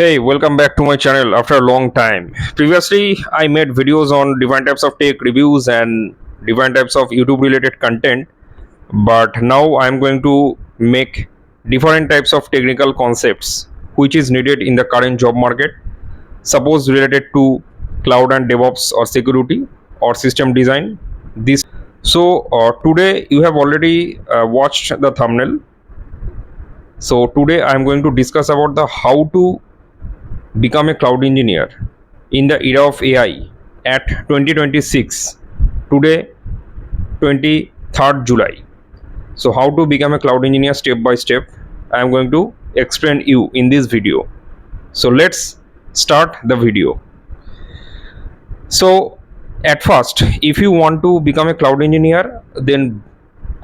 Hey, welcome back to my channel after a long time. Previously, I made videos on different types of tech reviews and different types of YouTube related content, but now I'm going to make different types of technical concepts which is needed in the current job market, suppose related to cloud and DevOps or security or system design. This today you have already watched the thumbnail. So today I'm going to discuss about the how to become a cloud engineer in the era of AI at 2026, today 23rd July. So how to become a cloud engineer step by step, I am going to explain you in this video. So let's start the video. So at first, if you want to become a cloud engineer, then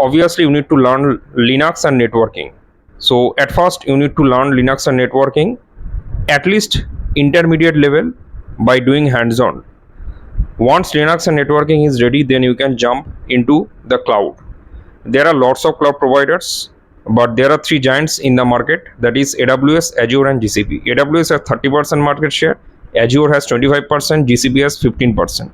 obviously you need to learn Linux and networking. So at first you need to learn Linux and networking at least intermediate level by doing hands-on. Once Linux and networking is ready, then you can jump into the cloud. There are lots of cloud providers, but there are three giants in the market, that is AWS, Azure and GCP. AWS has 30% market share, Azure has 25%, GCP has 15%.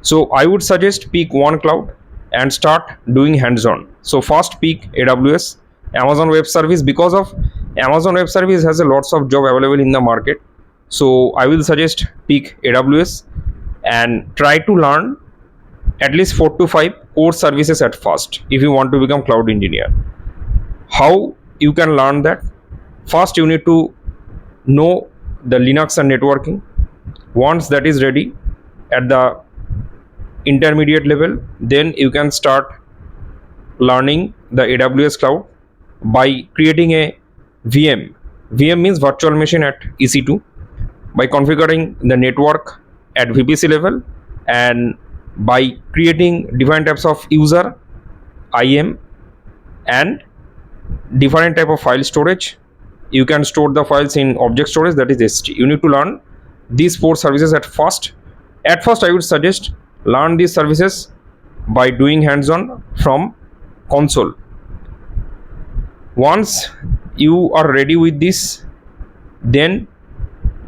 So I would suggest pick one cloud and start doing hands-on. So first pick AWS, Amazon Web Service, because of Amazon Web Service has a lots of job available in the market. So I will suggest pick AWS and try to learn at least 4 to 5 core services at first if you want to become cloud engineer. How you can learn that? First you need to know the Linux and networking. Once that is ready at the intermediate level, then you can start learning the AWS cloud by creating a VM. VM means virtual machine at EC2, by configuring the network at VPC level and by creating different types of user, IAM and different type of file storage. You can store the files in object storage, that is ST. You need to learn these 4 services at first. At first I would suggest learn these services by doing hands-on from console. Once you are ready with this, then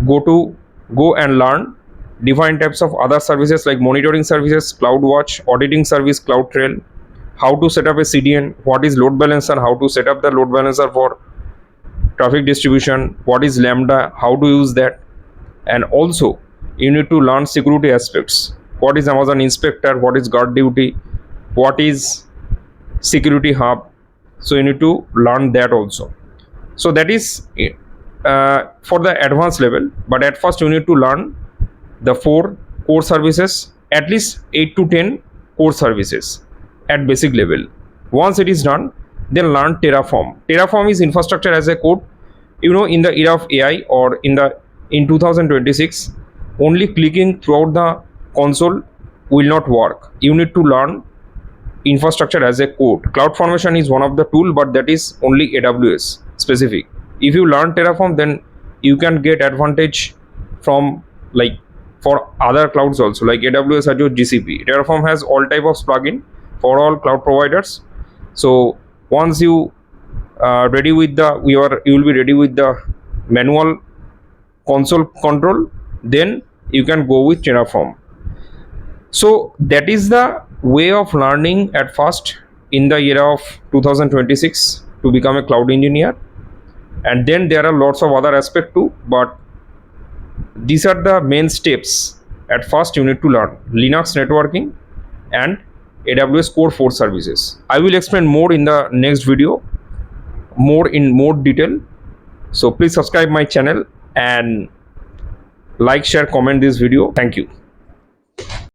go and learn different types of other services like monitoring services, CloudWatch, auditing service, CloudTrail, how to set up a CDN, what is load balancer, how to set up the load balancer for traffic distribution, what is Lambda, how to use that, and also you need to learn security aspects. What is Amazon Inspector, what is Guard Duty, what is Security Hub. So you need to learn that also. So that is for the advanced level, but at first you need to learn the 4 core services, at least 8 to 10 core services at basic level. Once it is done, then learn Terraform. Terraform is infrastructure as a code. You know, in the era of AI or in 2026, only clicking throughout the console will not work. You need to learn infrastructure as a code. CloudFormation is one of the tool, but that is only AWS specific. If you learn Terraform, then you can get advantage from like for other clouds also, like AWS, Azure, GCP. Terraform has all type of plugin for all cloud providers. So once you ready with the you will be ready with the manual console control, then you can go with Terraform. So that is the way of learning at first in the era of 2026 to become a cloud engineer. And then there are lots of other aspects too, but these are the main steps. At first you need to learn Linux networking and AWS core 4 services. I will explain more in the next video, more in more detail. So please subscribe my channel and like, share, comment this video. Thank you.